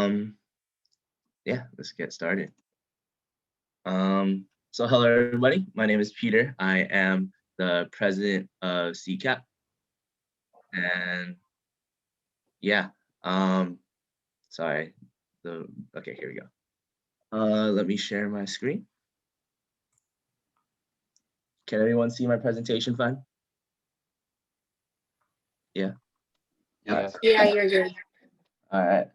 Yeah, let's get started. So hello everybody, my name is Peter. I am the president of SEACPP, and yeah, sorry, okay, here we go. Let me share my screen. Can everyone see my presentation fine? Yeah. Yes. Yeah, you're good. All right.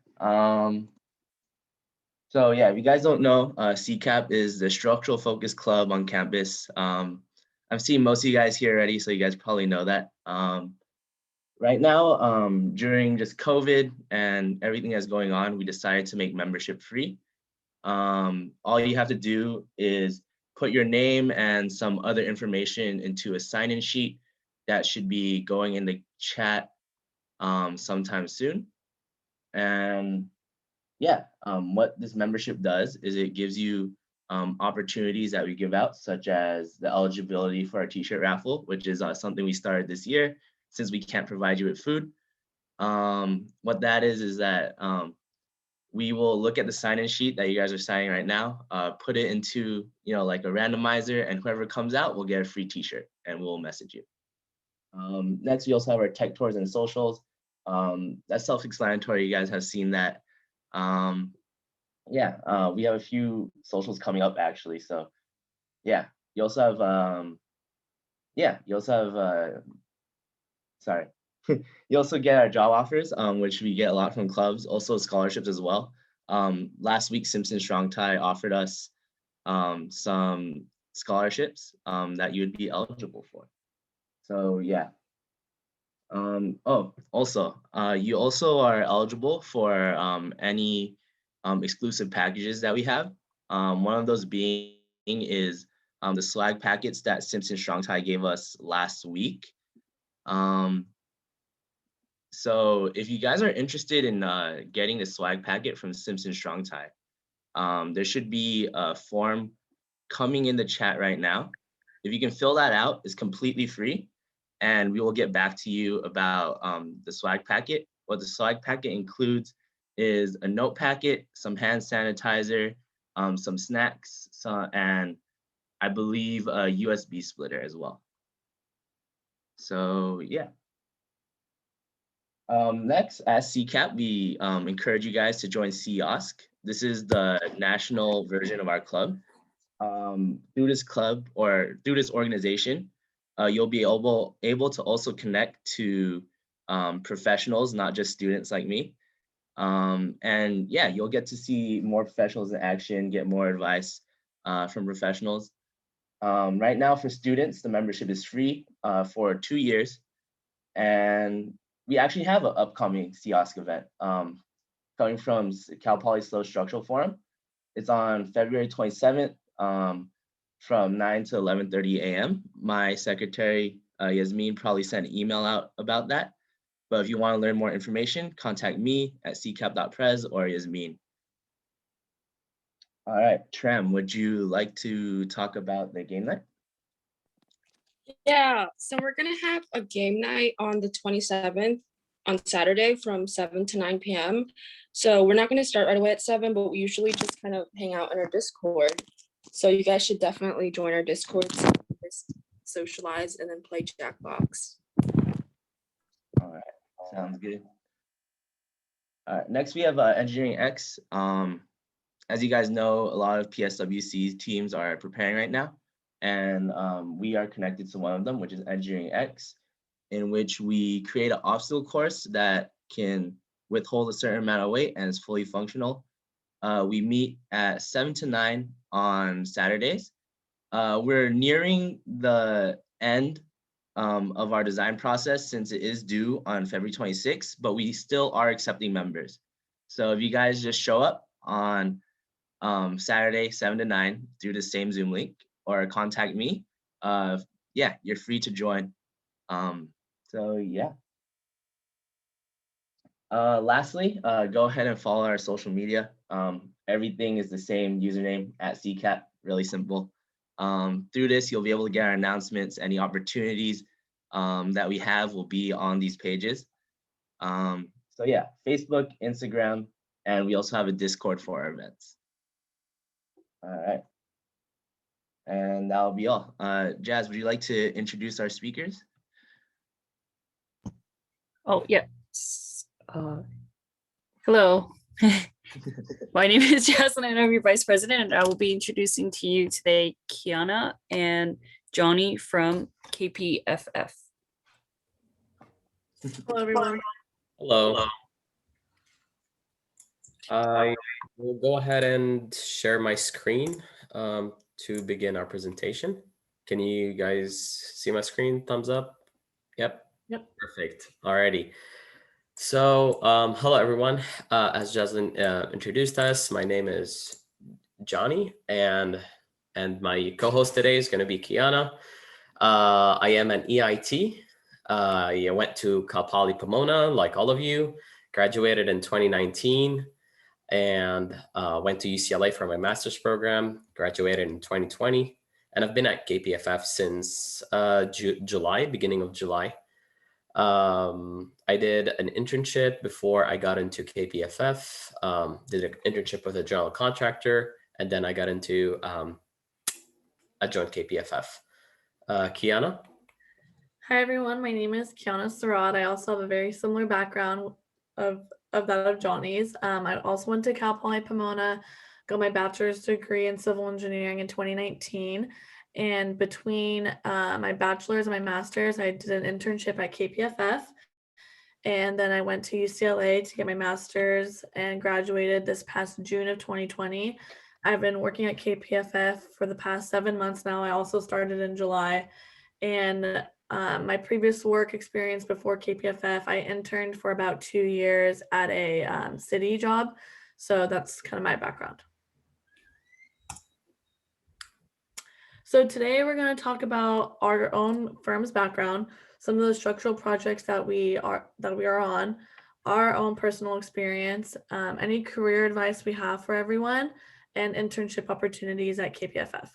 So yeah, if you guys don't know, SEACPP is the structural focus club on campus. I've seen most of you guys here already, so you guys probably know that. Right now, during just COVID and everything that's going on, we decided to make membership free. All you have to do is put your name and some other information into a sign-in sheet that should be going in the chat sometime soon. And yeah, what this membership does is it gives you opportunities that we give out, such as the eligibility for our t-shirt raffle, which is something we started this year since we can't provide you with food. What that is that we will look at the sign-in sheet that you guys are signing right now, put it into, like a randomizer, and whoever comes out will get a free t-shirt and we'll message you. Next, we also have our tech tours and socials. That's self-explanatory, you guys have seen that. Yeah, we have a few socials coming up actually. So yeah, you also have, sorry. You also get our job offers, which we get a lot from clubs, also scholarships as well. Last week, Simpson Strong Tie offered us some scholarships that you would be eligible for. So yeah. Oh, also, you also are eligible for any exclusive packages that we have. One of those being is the swag packets that Simpson Strong Tie gave us last week. So if you guys are interested in getting the swag packet from Simpson Strong Tie, there should be a form coming in the chat right now. If you can fill that out, it's completely free, and we will get back to you about the swag packet. What the swag packet includes is a note packet, some hand sanitizer, some snacks, and I believe a USB splitter as well. So yeah. Next, at SEACPP, we encourage you guys to join SEACPP. This is the national version of our club. Through this club or through this organization, you'll be able to also connect to professionals, not just students like me. And yeah, you'll get to see more professionals in action, get more advice from professionals. Right now for students, the membership is free for 2 years. And we actually have an upcoming SEACPP event coming from Cal Poly SLO Structural Forum. It's on February 27th from 9 to 11:30 a.m. My secretary, Yasmin, probably sent an email out about that. But if you want to learn more information, contact me at seacpp.pres or Yasmin. All right, Trem, would you like to talk about the game night? Yeah, so we're gonna have a game night on the 27th on Saturday from 7 to 9 p.m. So we're not gonna start right away at 7, but we usually just kind of hang out in our Discord. So you guys should definitely join our Discord, so just socialize and then play Jackbox. All right, sounds good. All right, next we have Engineering X. As you guys know, a lot of PSWC teams are preparing right now, and we are connected to one of them, which is Engineering X, in which we create an obstacle course that can withhold a certain amount of weight and is fully functional. We meet at 7 to 9 on Saturdays. We're nearing the end of our design process since it is due on February 26th, but we still are accepting members. So if you guys just show up on Saturday, 7 to 9 through the same Zoom link or contact me, yeah, you're free to join. So yeah. Lastly, go ahead and follow our social media. Everything is the same username at SEACPP, really simple. Through this, you'll be able to get our announcements. Any opportunities that we have will be on these pages. So yeah, Facebook, Instagram, And we also have a Discord for our events. All right. And that'll be all. Jazz, would you like to introduce our speakers? Oh, yeah. Hello. My name is Jasmine, and I'm your vice president, and I will be introducing to you today Kiana and Johnny from KPFF. Hello, everyone. Hello. I will go ahead and share my screen to begin our presentation. Can you guys see my screen? Thumbs up? Yep. Yep. Perfect. Alrighty. So hello, everyone. As Jaslyn introduced us, my name is Johnny, and my co-host today is going to be Kiana. I am an EIT. I went to Cal Poly Pomona, like all of you, graduated in 2019, and went to UCLA for my master's program, graduated in 2020, and I've been at KPFF since July, beginning of July. I did an internship before I got into KPFF, did an internship with a general contractor, and then I got into, I joined KPFF. Kiana? Hi, everyone. My name is Kiana Sarad. I also have a very similar background of that of Johnny's. I also went to Cal Poly Pomona, got my bachelor's degree in civil engineering in 2019. And between my bachelor's and my master's, I did an internship at KPFF. And then I went to UCLA to get my master's and graduated this past June of 2020. I've been working at KPFF for the past 7 months now. I also started in July. And my previous work experience before KPFF, I interned for about 2 years at a city job. So that's kind of my background. So today we're going to talk about our own firm's background, some of the structural projects that we are on, our own personal experience, any career advice we have for everyone, and internship opportunities at KPFF.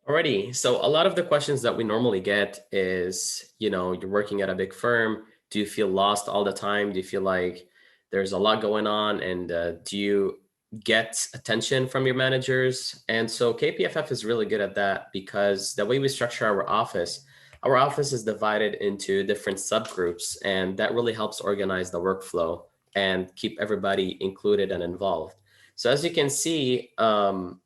Alrighty, so a lot of the questions that we normally get is, you're working at a big firm. Do you feel lost all the time? Do you feel like there's a lot going on? And do you get attention from your managers? And so KPFF is really good at that, because the way we structure our office is divided into different subgroups, and that really helps organize the workflow and keep everybody included and involved. So as you can see, our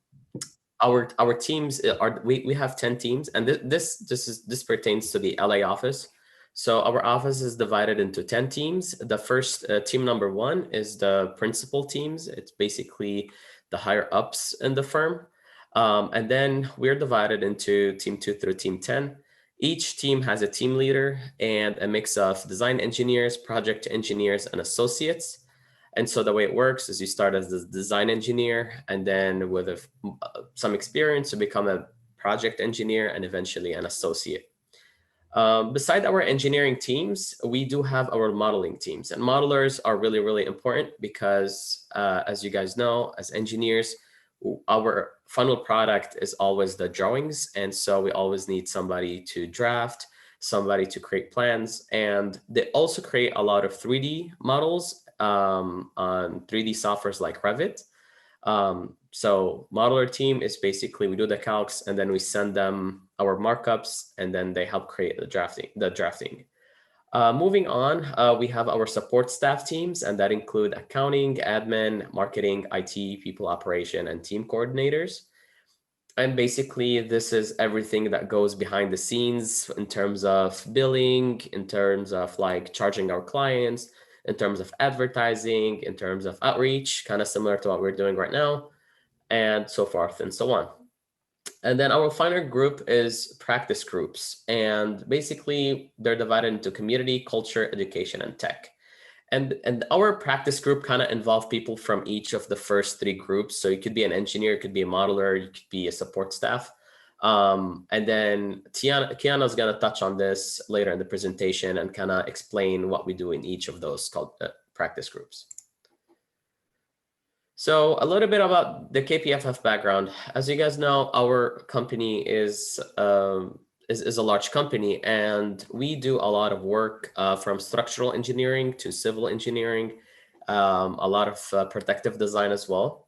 teams are, we have 10 teams, and this pertains to the LA office. So our office is divided into 10 teams. The first team number 1 is the principal teams. It's basically the higher ups in the firm. And then we're divided into team 2 through team 10. Each team has a team leader and a mix of design engineers, project engineers, and associates. And so the way it works is you start as the design engineer, and then with some experience, you become a project engineer and eventually an associate. Beside our engineering teams, we do have our modeling teams, and modelers are really, really important because as you guys know, as engineers, our final product is always the drawings. And so we always need somebody to draft, somebody to create plans, and they also create a lot of 3D models on 3D softwares like Revit. So modeler team is basically, we do the calcs and then we send them our markups, and then they help create the drafting. Moving on, we have our support staff teams, and that include accounting, admin, marketing, IT, people operation, and team coordinators. And basically, this is everything that goes behind the scenes in terms of billing, in terms of like charging our clients, in terms of advertising, in terms of outreach, kind of similar to what we're doing right now, and so forth and so on. And then our final group is practice groups. And basically, they're divided into community, culture, education, and tech. And our practice group kind of involve people from each of the first 3 groups. So you could be an engineer, you could be a modeler, you could be a support staff. And then Kiana's going to touch on this later in the presentation and kind of explain what we do in each of those called practice groups. So a little bit about the KPFF background. As you guys know, our company is is a large company, and we do a lot of work from structural engineering to civil engineering, a lot of protective design as well.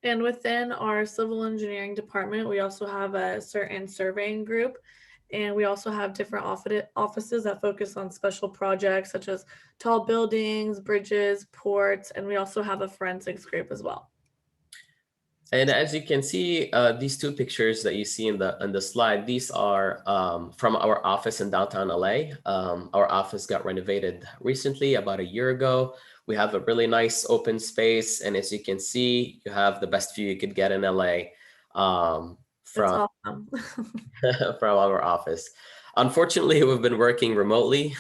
And within our civil engineering department, we also have a certain surveying group, and we also have different offices that focus on special projects such as tall buildings, bridges, ports, and we also have a forensics group as well. And as you can see, these two pictures that you see in the slide, these are from our office in downtown LA. Our office got renovated recently, about a year ago. We have a really nice open space, and as you can see, you have the best view you could get in LA from Awesome. from our office. Unfortunately, we've been working remotely,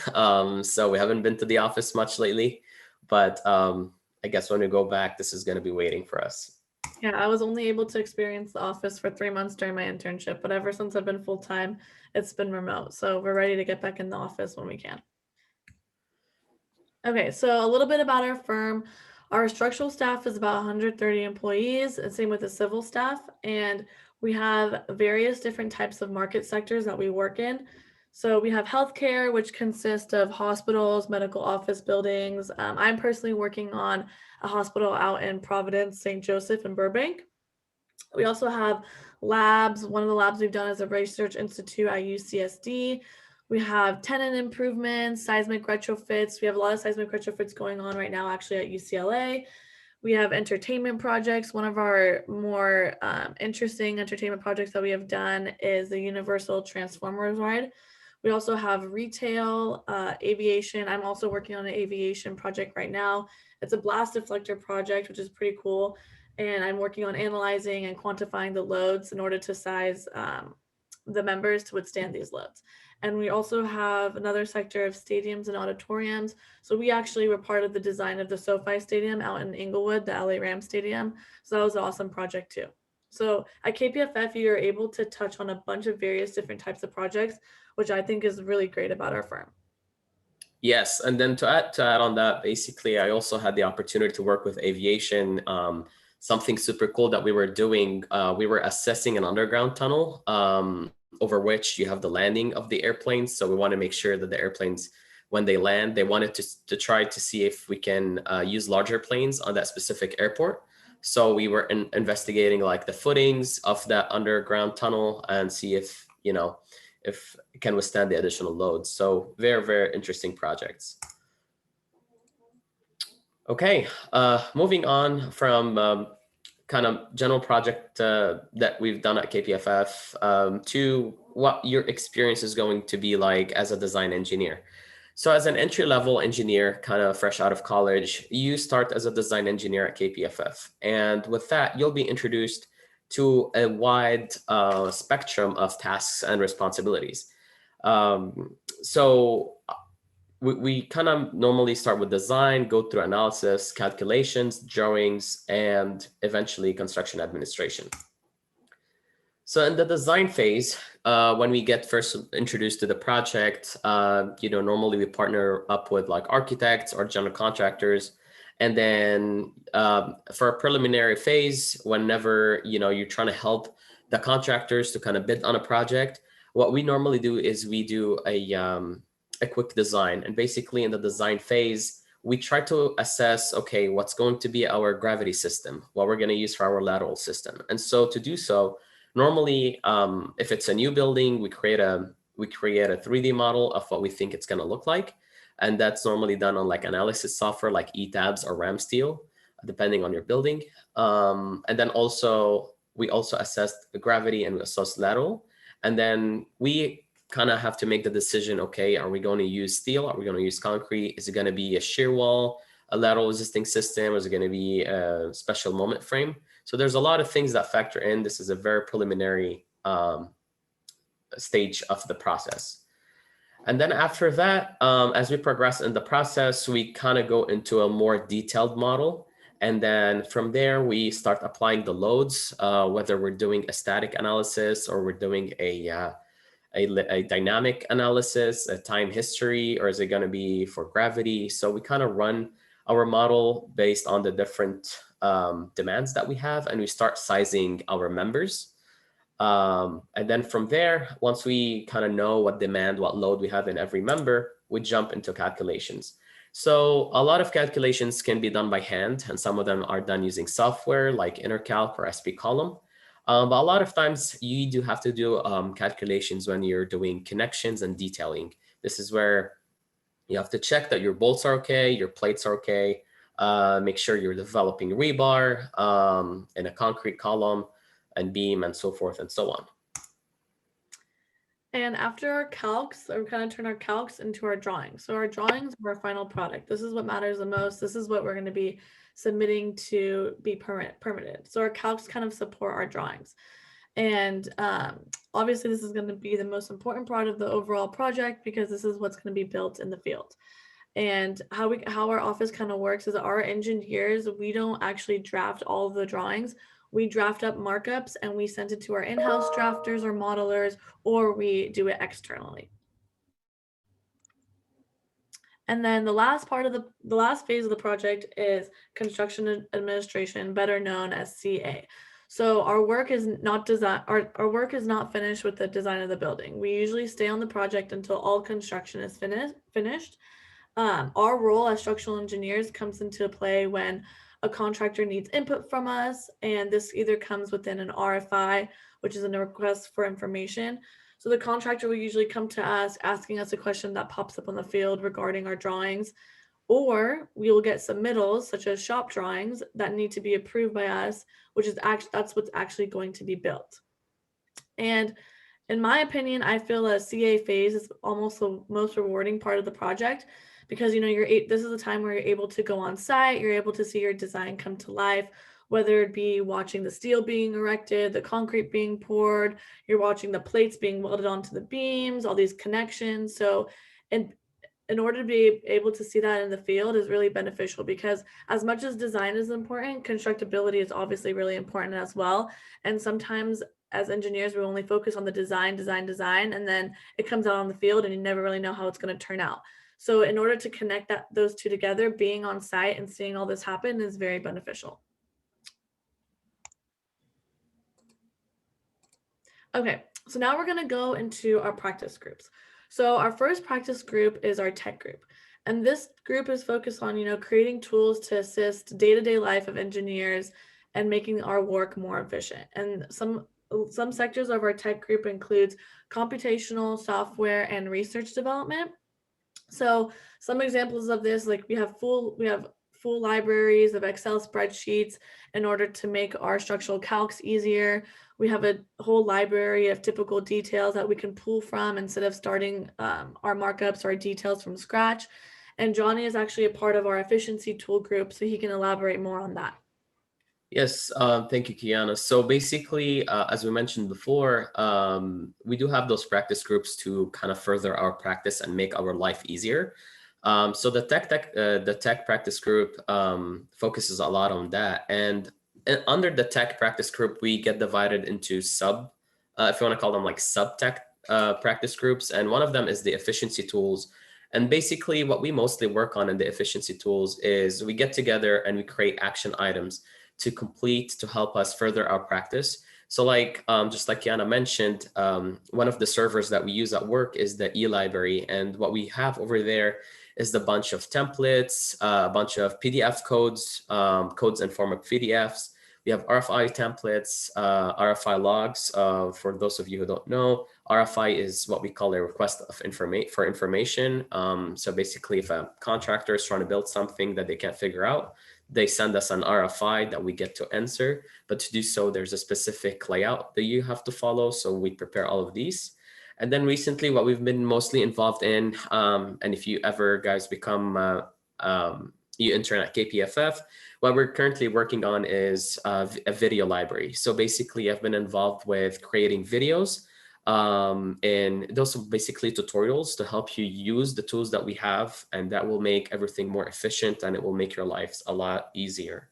so we haven't been to the office much lately. But I guess when we go back, this is going to be waiting for us. Yeah, I was only able to experience the office for 3 months during my internship, but ever since I've been full-time, it's been remote. So we're ready to get back in the office when we can. Okay, so a little bit about our firm. Our structural staff is about 130 employees, and same with the civil staff. And we have various different types of market sectors that we work in. So we have healthcare, which consists of hospitals, medical office buildings. I'm personally working on a hospital out in Providence, St. Joseph, and Burbank. We also have labs. One of the labs we've done is a research institute at UCSD. We have tenant improvements, seismic retrofits. We have a lot of seismic retrofits going on right now, actually, at UCLA. We have entertainment projects. One of our more interesting entertainment projects that we have done is the Universal Transformers ride. We also have retail, aviation. I'm also working on an aviation project right now. It's a blast deflector project, which is pretty cool. And I'm working on analyzing and quantifying the loads in order to size the members to withstand these loads. And we also have another sector of stadiums and auditoriums. So we actually were part of the design of the SoFi Stadium out in Inglewood, the LA Rams Stadium. So that was an awesome project too. So at KPFF, you're able to touch on a bunch of various different types of projects, which I think is really great about our firm. Yes, and then to add on that, basically, I also had the opportunity to work with aviation. Something super cool that we were doing, we were assessing an underground tunnel over which you have the landing of the airplanes. So we want to make sure that the airplanes, when they land, they wanted to try to see if we can use larger planes on that specific airport. So we were investigating like the footings of that underground tunnel and see if, if it can withstand the additional loads. So very, very interesting projects. Okay, moving on from kind of general project that we've done at KPFF to what your experience is going to be like as a design engineer. So as an entry-level engineer, kind of fresh out of college, you start as a design engineer at KPFF. And with that, you'll be introduced to a wide spectrum of tasks and responsibilities. So we kind of normally start with design, go through analysis, calculations, drawings, and eventually construction administration. So in the design phase, when we get first introduced to the project, normally we partner up with like architects or general contractors. And then for a preliminary phase, whenever, you're trying to help the contractors to kind of bid on a project, what we normally do is we do a quick design. And basically in the design phase, we try to assess, okay, what's going to be our gravity system, what we're going to use for our lateral system. And so to do so, normally, if it's a new building, we create a 3D model of what we think it's going to look like. And that's normally done on like analysis software like ETABS or RamSteel, depending on your building. And then we also assess the gravity and we assess lateral. And then we kind of have to make the decision, okay, are we going to use steel? Are we going to use concrete? Is it going to be a shear wall, a lateral resisting system? Or is it going to be a special moment frame? So there's a lot of things that factor in. This is a very preliminary stage of the process. And then after that, as we progress in the process, we kind of go into a more detailed model. And then from there, we start applying the loads, whether we're doing a static analysis or we're doing a dynamic analysis, a time history, or is it going to be for gravity? So we kind of run our model based on the different demands that we have, and we start sizing our members. And then from there, once we kind of know what demand, what load we have in every member, we jump into calculations. So a lot of calculations can be done by hand, and some of them are done using software like InterCalc or SP Column. But a lot of times you do have to do calculations when you're doing connections and detailing. This is where you have to check that your bolts are okay, your plates are okay, make sure you're developing rebar in a concrete column and beam and so forth and so on. And after our calcs, we kind of turn our calcs into our drawings. So our drawings are our final product. This is what matters the most. This is what we're going to be submitting to be permitted. So our calcs kind of support our drawings. And obviously this is going to be the most important part of the overall project because this is what's going to be built in the field. And how our office kind of works is our engineers, we don't actually draft all of the drawings. We draft up markups and we send it to our in-house drafters or modelers, or we do it externally. And then the last part of the last phase of the project is construction administration, better known as CA. So our work is not design. Our work is not finished with the design of the building. We usually stay on the project until all construction is finished. Our role as structural engineers comes into play when a contractor needs input from us, and this either comes within an RFI, which is a request for information. So the contractor will usually come to us asking us a question that pops up on the field regarding our drawings, or we will get submittals such as shop drawings that need to be approved by us, which is that's what's actually going to be built. And in my opinion, I feel a CA phase is almost the most rewarding part of the project because this is a time where you're able to go on site, you're able to see your design come to life, whether it be watching the steel being erected, the concrete being poured, you're watching the plates being welded onto the beams, all these connections. So in order to be able to see that in the field is really beneficial because as much as design is important, constructability is obviously really important as well. And sometimes as engineers, we only focus on the design, and then it comes out on the field and you never really know how it's going to turn out. So in order to connect those two together, being on site and seeing all this happen is very beneficial. Okay, so now we're going to go into our practice groups. So our first practice group is our tech group. And this group is focused on, creating tools to assist day-to-day life of engineers and making our work more efficient. And some sectors of our tech group includes computational, software, and research development. So some examples of this, like we have full libraries of Excel spreadsheets in order to make our structural calcs easier. We have a whole library of typical details that we can pull from instead of starting our markups or details from scratch. And Johnny is actually a part of our efficiency tool group, so he can elaborate more on that. Yes, thank you, Kiana. So basically, as we mentioned before, we do have those practice groups to kind of further our practice and make our life easier. So the tech practice group focuses a lot on that. And under the tech practice group, we get divided into if you want to call them like sub-tech practice groups. And one of them is the efficiency tools. And basically what we mostly work on in the efficiency tools is we get together and we create action items to complete to help us further our practice. So like, just like Kiana mentioned, one of the servers that we use at work is the e-library. And what we have over there is the bunch of templates, a bunch of PDF codes, codes in form of PDFs. We have RFI templates, RFI logs. For those of you who don't know, RFI is what we call a request of information. So basically, if a contractor is trying to build something that they can't figure out, they send us an RFI that we get to answer. But to do so, there's a specific layout that you have to follow. So we prepare all of these. And then recently, what we've been mostly involved in, and if you ever guys become, you intern at KPFF, what we're currently working on is a video library. So basically, I've been involved with creating videos, and those are basically tutorials to help you use the tools that we have, and that will make everything more efficient and it will make your lives a lot easier.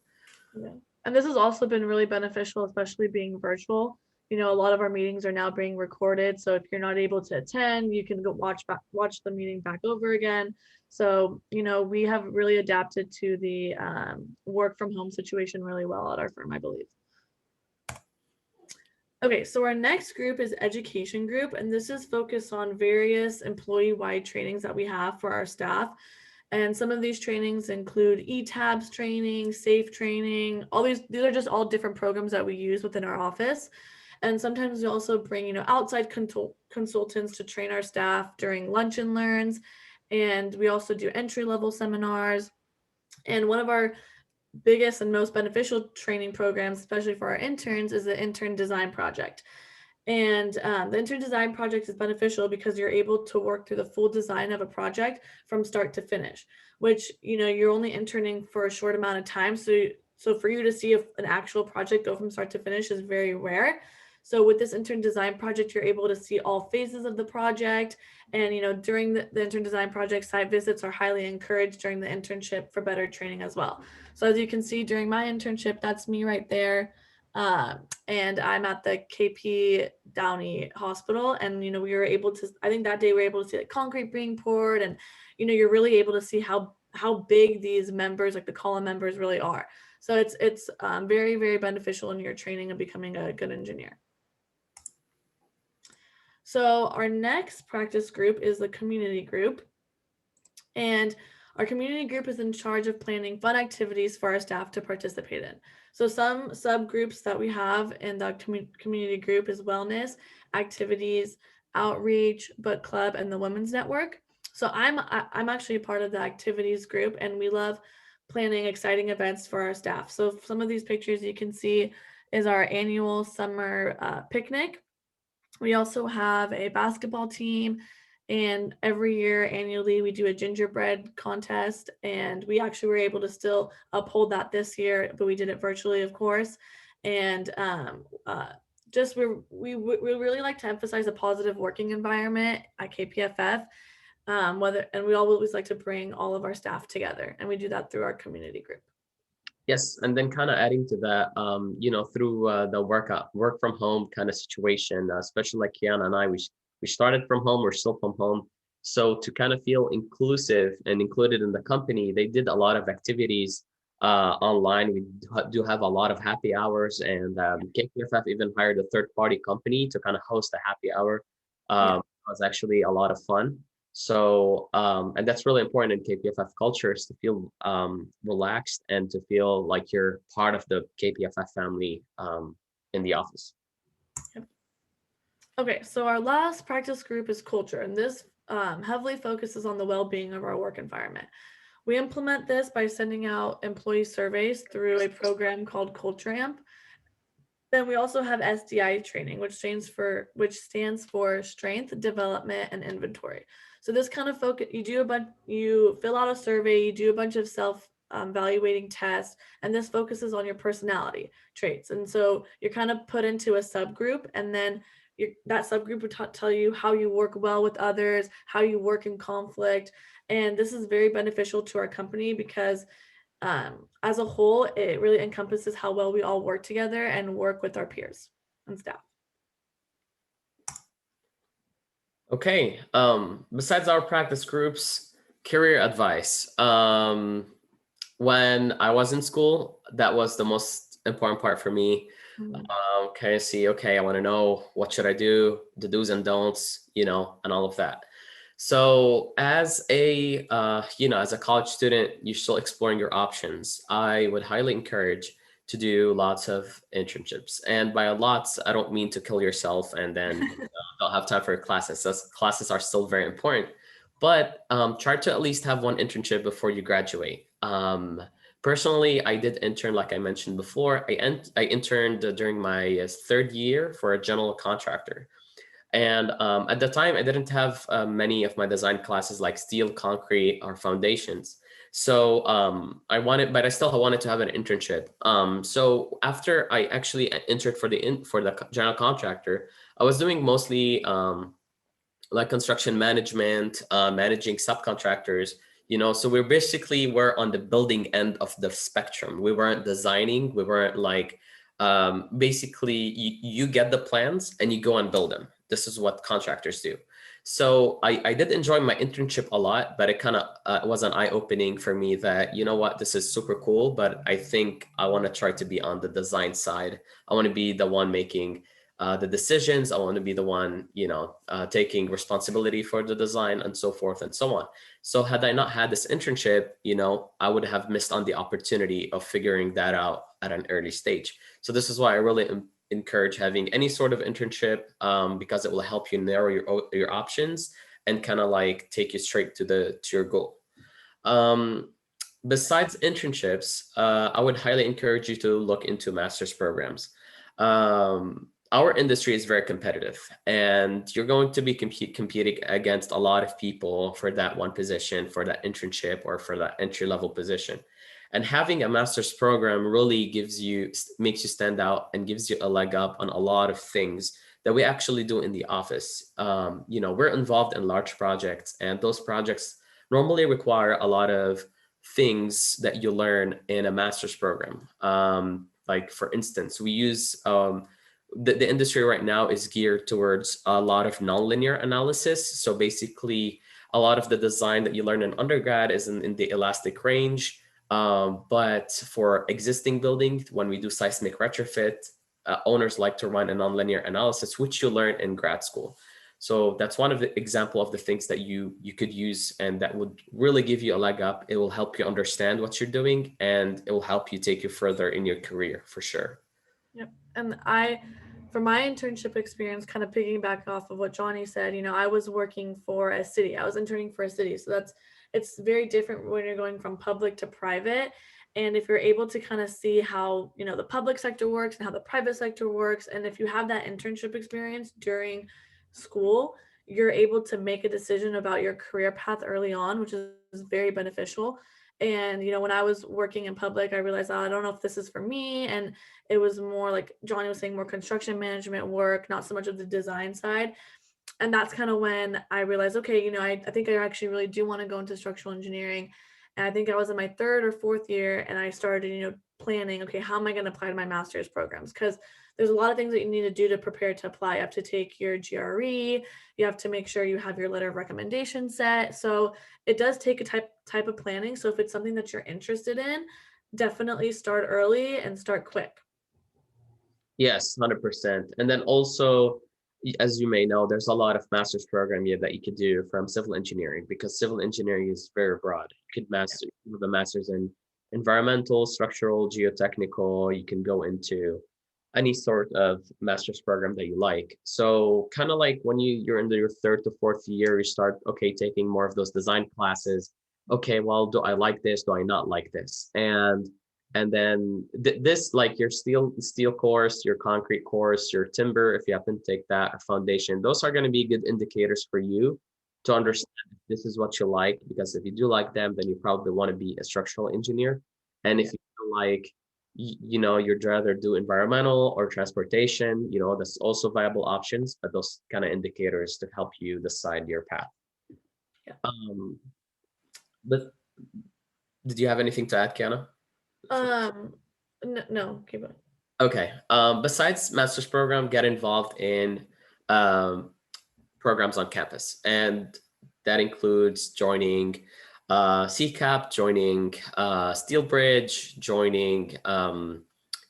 Yeah. And this has also been really beneficial, especially being virtual. A lot of our meetings are now being recorded. So if you're not able to attend, you can go watch the meeting back over again. So, we have really adapted to the work from home situation really well at our firm, I believe. Okay, so our next group is education group, and this is focused on various employee-wide trainings that we have for our staff. And some of these trainings include ETABS training, SAFE training, all these are just all different programs that we use within our office. And sometimes we also bring, outside consultants to train our staff during lunch and learns. And we also do entry-level seminars. And one of our biggest and most beneficial training programs, especially for our interns, is the intern design project. And the intern design project is beneficial because you're able to work through the full design of a project from start to finish, which, you're only interning for a short amount of time. So for you to see an actual project go from start to finish is very rare. So with this intern design project, you're able to see all phases of the project. And, during the intern design project, site visits are highly encouraged during the internship for better training as well. So as you can see during my internship, that's me right there. And I'm at the KP Downey Hospital. And, we were able to, I think that day we were able to see like concrete being poured. And, you're really able to see how big these members, like the column members, really are. So it's very, very beneficial in your training of becoming a good engineer. So our next practice group is the community group. And our community group is in charge of planning fun activities for our staff to participate in. So some subgroups that we have in the community group is wellness, activities, outreach, book club, and the women's network. So I'm actually a part of the activities group, and we love planning exciting events for our staff. So some of these pictures you can see is our annual summer picnic. We also have a basketball team, and every year annually we do a gingerbread contest, and we actually were able to still uphold that this year, but we did it virtually, of course. And just we really like to emphasize a positive working environment at KPFF. And we always like to bring all of our staff together, and we do that through our community group. Yes, and then kind of adding to that, through the work from home kind of situation, especially like Kiana and I, we started from home, we're still from home. So to kind of feel inclusive and included in the company, they did a lot of activities online. We do have a lot of happy hours, and KPFF even hired a third-party company to kind of host a happy hour. It was actually a lot of fun. So, and that's really important in KPFF culture, is to feel relaxed and to feel like you're part of the KPFF family in the office. Yep. Okay, so our last practice group is culture, and this heavily focuses on the well-being of our work environment. We implement this by sending out employee surveys through a program called Culture Amp. Then we also have SDI training, which stands for Strength, Development, and Inventory. So this kind of focus, you fill out a survey, you do a bunch of self-evaluating tests, and this focuses on your personality traits. And so you're kind of put into a subgroup, and then that subgroup would tell you how you work well with others, how you work in conflict. And this is very beneficial to our company because as a whole, it really encompasses how well we all work together and work with our peers and staff. Okay, besides our practice groups, career advice. When I was in school, that was the most important part for me. I want to know what should I do, the do's and don'ts, and all of that. So as a college student, you're still exploring your options. I would highly encourage to do lots of internships. And by lots, I don't mean to kill yourself and then don't have time for your classes. Those classes are still very important, but try to at least have one internship before you graduate. Personally, I did intern, like I mentioned before. I interned during my third year for a general contractor. And at the time, I didn't have many of my design classes like steel, concrete, or foundations. So but I still wanted to have an internship. So after I actually entered for the general contractor, I was doing mostly like construction management, managing subcontractors. So we basically were on the building end of the spectrum. We weren't designing. We weren't like basically you get the plans and you go and build them. This is what contractors do. So I did enjoy my internship a lot, but it kind of was an eye-opening for me that, this is super cool, but I think I want to try to be on the design side. I want to be the one making the decisions. I want to be the one, taking responsibility for the design and so forth and so on. So had I not had this internship, I would have missed on the opportunity of figuring that out at an early stage. So this is why I really encourage having any sort of internship, because it will help you narrow your options and kind of like take you straight to your goal. Besides internships, I would highly encourage you to look into master's programs. Our industry is very competitive, and you're going to be competing against a lot of people for that one position, for that internship, or for that entry-level position. And having a master's program really makes you stand out and gives you a leg up on a lot of things that we actually do in the office. We're involved in large projects, and those projects normally require a lot of things that you learn in a master's program. Like for instance, we use the industry right now is geared towards a lot of nonlinear analysis. So basically, a lot of the design that you learn in undergrad is in the elastic range. But for existing buildings, when we do seismic retrofit, owners like to run a nonlinear analysis, which you learn in grad school. So that's one of the example of the things that you could use, and that would really give you a leg up. It will help you understand what you're doing, and it will help you take you further in your career for sure. Yep. And for my internship experience, kind of piggyback off of what Johnny said, I was working for a city. I was interning for a city. So it's very different when you're going from public to private. And if you're able to kind of see how, the public sector works and how the private sector works, and if you have that internship experience during school, you're able to make a decision about your career path early on, which is very beneficial. And, when I was working in public, I realized, I don't know if this is for me. And it was more like Johnny was saying, more construction management work, not so much of the design side. And that's kind of when I realized, okay, I think I actually really do want to go into structural engineering. And I think I was in my 3rd or 4th year, and I started, planning, okay, how am I going to apply to my master's programs? Because there's a lot of things that you need to do to prepare to apply. You have to take your GRE. You have to make sure you have your letter of recommendation set. So it does take a type of planning. So if it's something that you're interested in, definitely start early and start quick. Yes, 100%. And then also, as you may know, there's a lot of master's program that you could do from civil engineering, because civil engineering is very broad. You could have a master's in environmental, structural, geotechnical. You can go into any sort of master's program that you like. So kind of like when you're in your 3rd to 4th year, you start, taking more of those design classes. Okay, well, do I like this? Do I not like this? And then this, like your steel course, your concrete course, your timber, if you happen to take that, or foundation, those are going to be good indicators for you to understand if this is what you like. Because if you do like them, then you probably want to be a structural engineer. And if you feel like, you'd rather do environmental or transportation, that's also viable options, but those kind of indicators to help you decide your path. Yeah. But did you have anything to add, Kiana? No, keep going. Okay. Besides master's program, get involved in programs on campus, and that includes joining SEACPP, joining SteelBridge, joining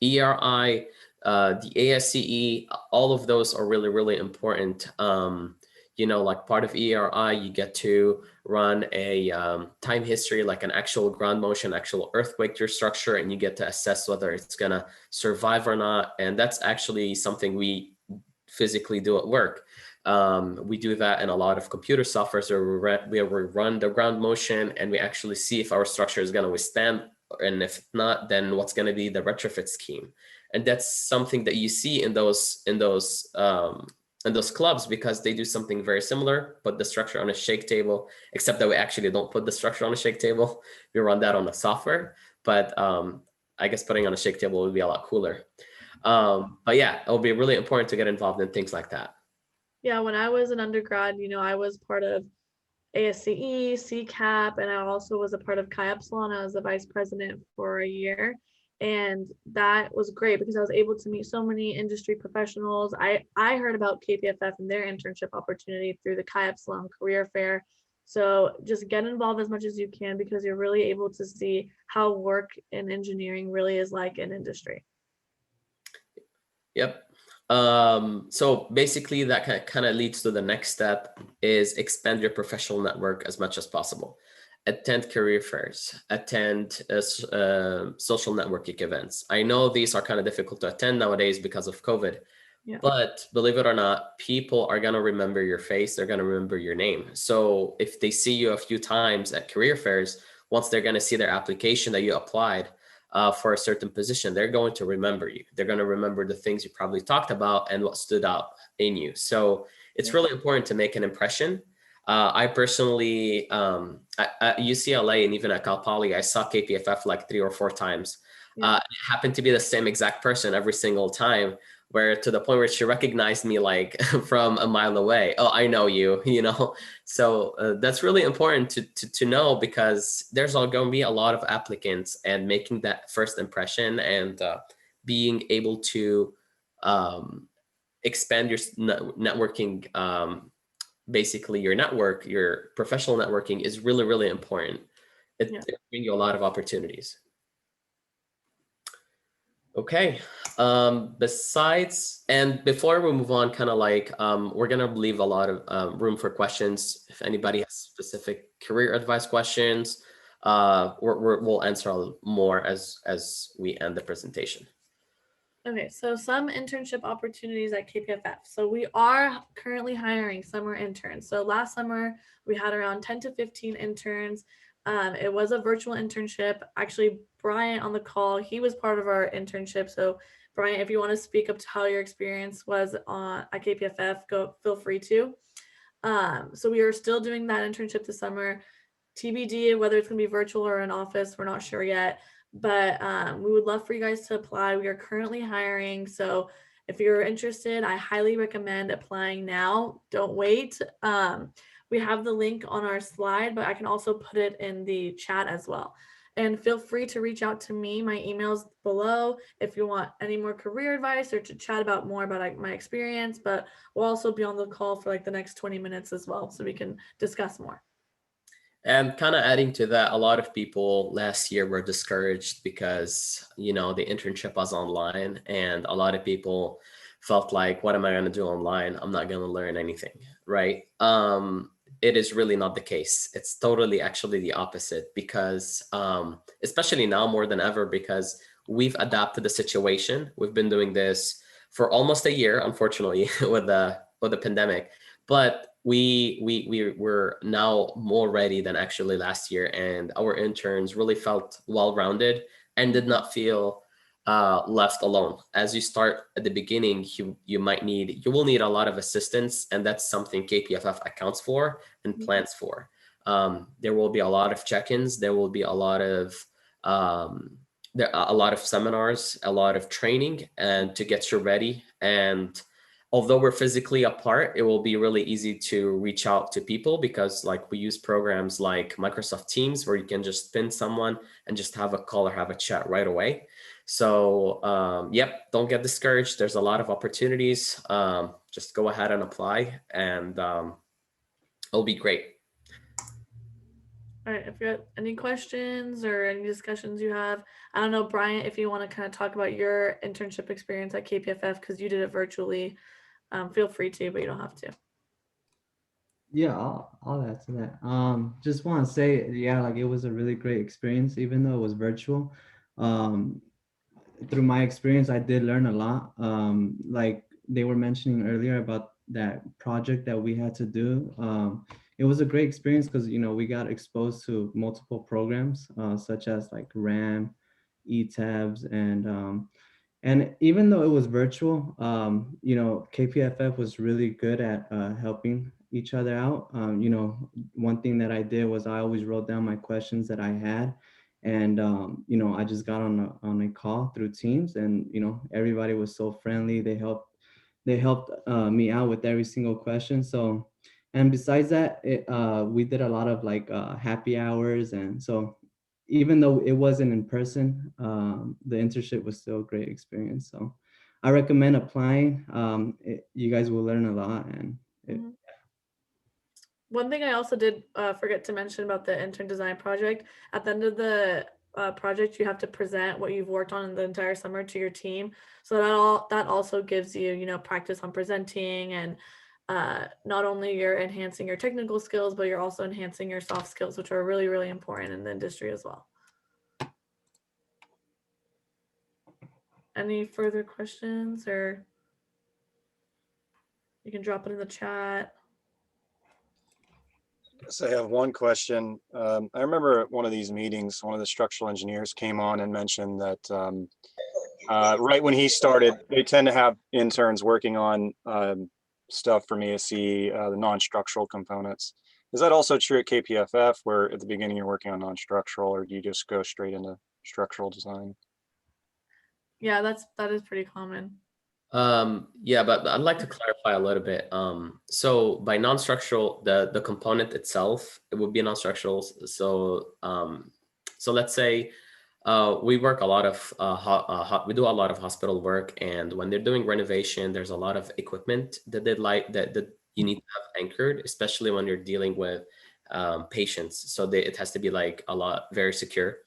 ERI, the ASCE. All of those are really, really important. Like part of ERI, you get to run a time history, like an actual ground motion, actual earthquake to your structure, and you get to assess whether it's gonna survive or not. And that's actually something we physically do at work. We do that in a lot of computer softwares where we run the ground motion, and we actually see if our structure is gonna withstand, and if not, then what's gonna be the retrofit scheme. And that's something that you see in those clubs, because they do something very similar, put the structure on a shake table, except that we actually don't put the structure on a shake table. We run that on the software, but I guess putting on a shake table would be a lot cooler. But yeah, it'll be really important to get involved in things like that. Yeah, when I was an undergrad, I was part of ASCE, SEACPP, and I also was a part of Chi Epsilon. I was the vice president for a year. And that was great because I was able to meet so many industry professionals. I heard about KPFF and their internship opportunity through the Chi Epsilon Career Fair. So just get involved as much as you can, because you're really able to see how work in engineering really is like in industry. Yep. So basically that kind of leads to the next step is expand your professional network as much as possible. Attend career fairs, attend social networking events. I know these are kind of difficult to attend nowadays because of COVID, Yeah. but believe it or not, people are going to remember your face. They're going to remember your name. So if they see you a few times at career fairs, once they're going to see their application that you applied for a certain position, they're going to remember you. They're going to remember the things you probably talked about and what stood out in you. So it's really important to make an impression. I personally, at UCLA and even at Cal Poly, I saw KPFF like 3 or 4 times. Yeah. It happened to be the same exact person every single time, where to the point where she recognized me like from a mile away. Oh, I know you, you know? So that's really important to know, because there's going to be a lot of applicants, and making that first impression and being able to expand your networking, basically your network, your professional networking is really, really important. It brings you a lot of opportunities. Okay. Besides, and before we move on, kind of like, we're going to leave a lot of room for questions. If anybody has specific career advice questions, we'll answer more as we end the presentation. Okay, so some internship opportunities at KPFF. So we are currently hiring summer interns. So last summer we had around 10 to 15 interns. It was a virtual internship. Actually, Bryant on the call, he was part of our internship. So Bryant, if you want to speak up to how your experience was at KPFF, feel free to. So we are still doing that internship this summer. TBD whether it's going to be virtual or in office, we're not sure yet. But we would love for you guys to apply. We are currently hiring. So if you're interested, I highly recommend applying now. Don't wait. We have the link on our slide, but I can also put it in the chat as well. And feel free to reach out to me. My email's below if you want any more career advice or to chat about more about my experience. But we'll also be on the call for like the next 20 minutes as well, so we can discuss more. And kind of adding to that, a lot of people last year were discouraged because, you know, the internship was online, and a lot of people felt like, what am I going to do online? I'm not going to learn anything, right? It is really not the case. It's totally actually the opposite, because especially now more than ever, because we've adapted the situation. We've been doing this for almost a year, unfortunately, with the pandemic, but we were now more ready than actually last year, and our interns really felt well-rounded and did not feel left alone. As you start at the beginning, you will need a lot of assistance, and that's something KPFF accounts for and plans for. There will be a lot of check-ins. There will be a lot of seminars, a lot of training, and to get you ready. And although we're physically apart, it will be really easy to reach out to people, because like we use programs like Microsoft Teams, where you can just pin someone and just have a call or have a chat right away. So yep, don't get discouraged. There's a lot of opportunities. Just go ahead and apply, and it'll be great. All right, if you have any questions or any discussions you have, I don't know, Bryant, if you want to kind of talk about your internship experience at KPFF, because you did it virtually, feel free to, but you don't have to. Yeah, I'll add to that. Just want to say, yeah, like it was a really great experience, even though it was virtual. Through my experience, I did learn a lot. Like they were mentioning earlier about that project that we had to do. It was a great experience because, you know, we got exposed to multiple programs, such as like RAM, ETABS, and even though it was virtual, you know, KPFF was really good at helping each other out. You know, one thing that I did was I always wrote down my questions that I had, and you know, I just got on a call through Teams, and you know, everybody was so friendly. They helped me out with every single question. So, and besides that, we did a lot of like happy hours, and so even though it wasn't in person, the internship was still a great experience. So I recommend applying. You guys will learn a lot. And One thing I also did forget to mention about the intern design project, at the end of the project, you have to present what you've worked on in the entire summer to your team. So that also gives you, you know, practice on presenting, and not only you're enhancing your technical skills, but you're also enhancing your soft skills, which are really, really important in the industry as well. Any further questions, or you can drop it in the chat. So I have one question. I remember at one of these meetings, one of the structural engineers came on and mentioned that right when he started, they tend to have interns working on stuff from ESC, the non-structural components. Is that also true at KPFF, where at the beginning you're working on non-structural, or do you just go straight into structural design? Yeah, that is pretty common. Yeah, but I'd like to clarify a little bit. So by non-structural, the component itself, it would be non-structural. So so let's say we work a lot of we do a lot of hospital work, and when they're doing renovation, there's a lot of equipment that they like that you need to have anchored, especially when you're dealing with patients. So it has to be like a lot very secure.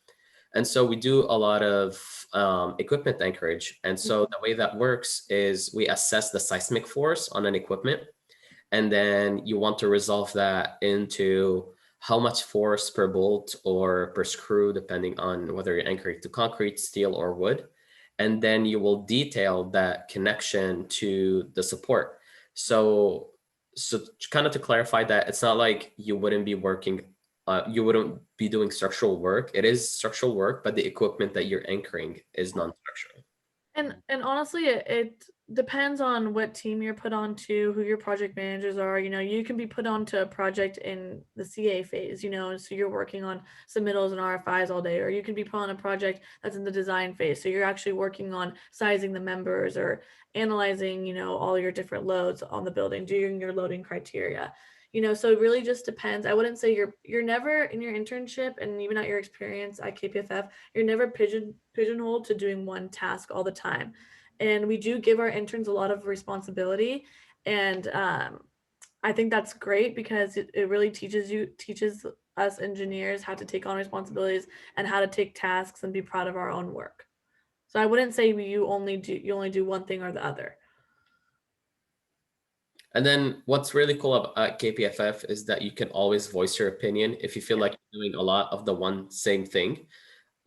And so we do a lot of equipment anchorage. And so the way that works is we assess the seismic force on an equipment, and then you want to resolve that into how much force per bolt or per screw, depending on whether you're anchoring to concrete, steel, or wood. And then you will detail that connection to the support. So kind of to clarify that, it's not like you wouldn't be working you wouldn't be doing structural work. It is structural work, but the equipment that you're anchoring is non-structural. And honestly, it depends on what team you're put onto, who your project managers are. You know, you can be put onto a project in the CA phase, you know, so you're working on submittals and RFIs all day, or you can be put on a project that's in the design phase. So you're actually working on sizing the members or analyzing, you know, all your different loads on the building, doing your loading criteria. You know, so it really just depends. I wouldn't say you're never in your internship, and even at your experience at KPFF, you're never pigeonholed to doing one task all the time. And we do give our interns a lot of responsibility, and I think that's great because it really teaches us engineers how to take on responsibilities and how to take tasks and be proud of our own work. So I wouldn't say you only do one thing or the other. And then what's really cool at KPFF is that you can always voice your opinion. If you feel like you're doing a lot of the one same thing,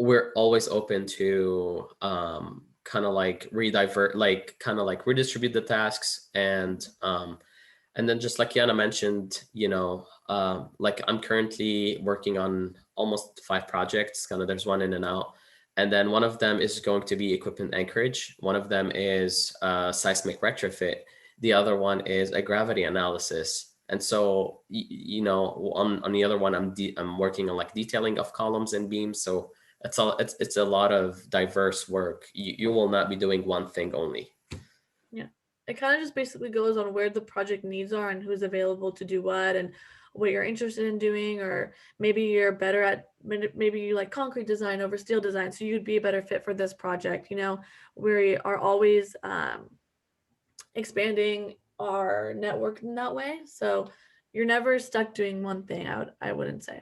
we're always open to kind of like redistribute the tasks. And then just like Yana mentioned, you know, like I'm currently working on almost 5 projects, kind of there's one in and out. And then one of them is going to be equipment anchorage. One of them is seismic retrofit. The other one is a gravity analysis. And so, you know, on the other one, I'm working on like detailing of columns and beams. So it's a lot of diverse work. You will not be doing one thing only. Yeah, it kind of just basically goes on where the project needs are and who's available to do what and what you're interested in doing, or maybe you're better at, maybe you like concrete design over steel design, so you'd be a better fit for this project. You know, we are always expanding our network in that way. So you're never stuck doing one thing, I wouldn't say.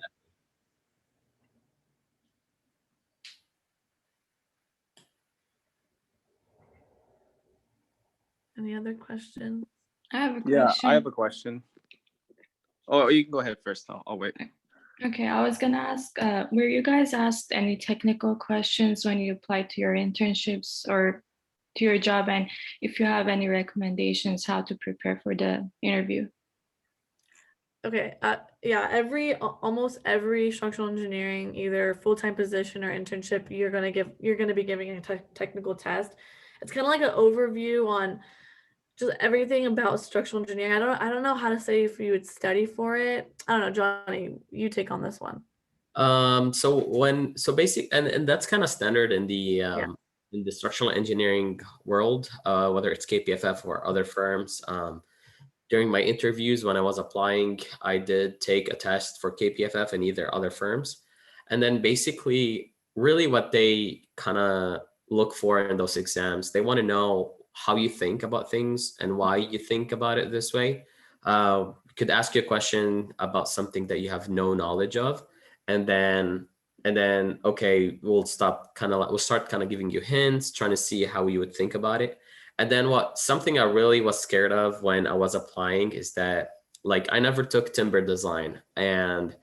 Any other questions? I have a Yeah, question. I have a question. Oh, you can go ahead first. I'll wait. Okay, I was gonna ask, were you guys asked any technical questions when you applied to your internships or to your job? And if you have any recommendations how to prepare for the interview? Okay, yeah, almost every structural engineering, either full-time position or internship, you're gonna be giving a technical test. It's kind of like an overview on just everything about structural engineering. I don't know how to say if you would study for it. I don't know, Johnny, you take on this one. So basic, and that's kind of standard in the structural engineering world, whether it's KPFF or other firms. During my interviews when I was applying, I did take a test for KPFF and either other firms. And then basically, really what they kind of look for in those exams, they want to know how you think about things and why you think about it this way. Could ask you a question about something that you have no knowledge of, and then and then, okay, we'll start kind of giving you hints, trying to see how you would think about it. And then something I really was scared of when I was applying is that, like, I never took timber design, and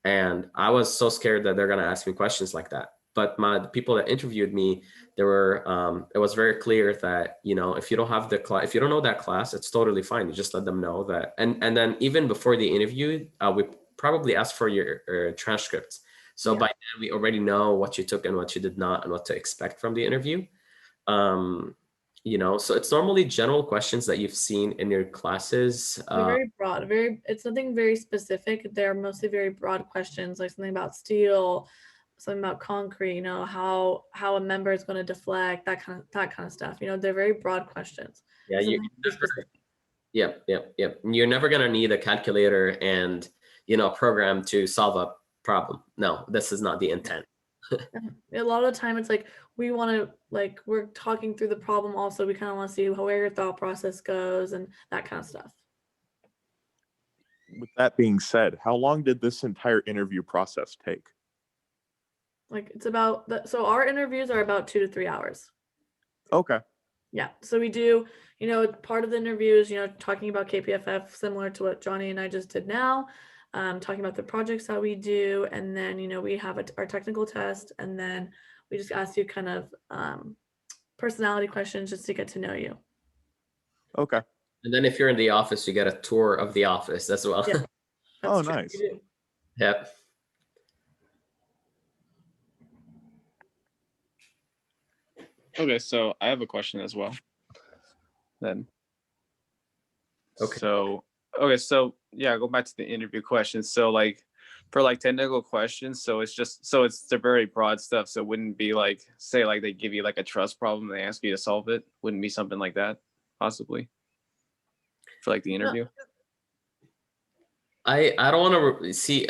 I was so scared that they're gonna ask me questions like that. But the people that interviewed me, it was very clear that, if you don't have the class, if you don't know that class, it's totally fine. You just let them know that. And then even before the interview, we probably ask for your transcripts. So by then we already know what you took and what you did not, and what to expect from the interview. So it's normally general questions that you've seen in your classes. They're very broad, it's nothing very specific. They're mostly very broad questions, like something about steel, something about concrete, how a member is going to deflect, that kind of stuff. They're very broad questions. Yeah, Yep. You're never gonna need a calculator and a program to solve a problem. No, this is not the intent. A lot of the time it's like we're talking through the problem. Also, we kind of want to see where your thought process goes and that kind of stuff. With that being said, how long did this entire interview process take? Like, it's about so our interviews are about 2 to 3 hours. Okay. Yeah. So we do, part of the interviews, talking about KPFF, similar to what Johnny and I just did now, talking about the projects that we do. And then, we have our technical test, and then we just ask you kind of personality questions just to get to know you. Okay. And then if you're in the office, you get a tour of the office as well. Yeah. Oh, true. nice. Yep. Okay, so I have a question as well. Then. Okay. So yeah, go back to the interview questions. So like for like technical questions, so it's the very broad stuff. So it wouldn't be like, say like they give you like a trust problem, they ask you to solve it. Wouldn't be something like that, possibly, for like the interview. I don't want to see.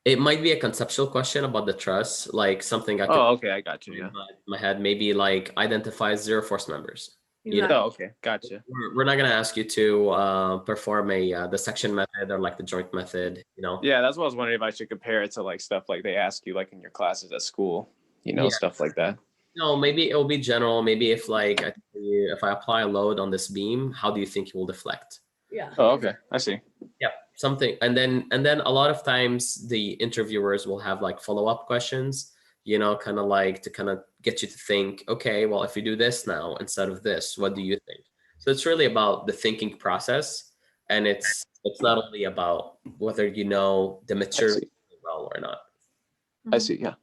It might be a conceptual question about the trust, like something I could. Oh, okay, I got you. Yeah. My head, maybe like identify zero force members. Exactly. Oh, okay, gotcha. We're not gonna ask you to perform the section method or like the joint method. Yeah, that's what I was wondering, if I should compare it to like stuff like they ask you like in your classes at school, Yeah. stuff like that. No, maybe it will be general. Maybe if like if I apply a load on this beam, how do you think it will deflect? Yeah. Oh, okay, I see. Yeah, something. And then a lot of times the interviewers will have like follow-up questions, kind of like to kind of get you to think, okay, well, if you do this now instead of this, what do you think? So it's really about the thinking process, and it's not only about whether the material well or not. I see. Yeah.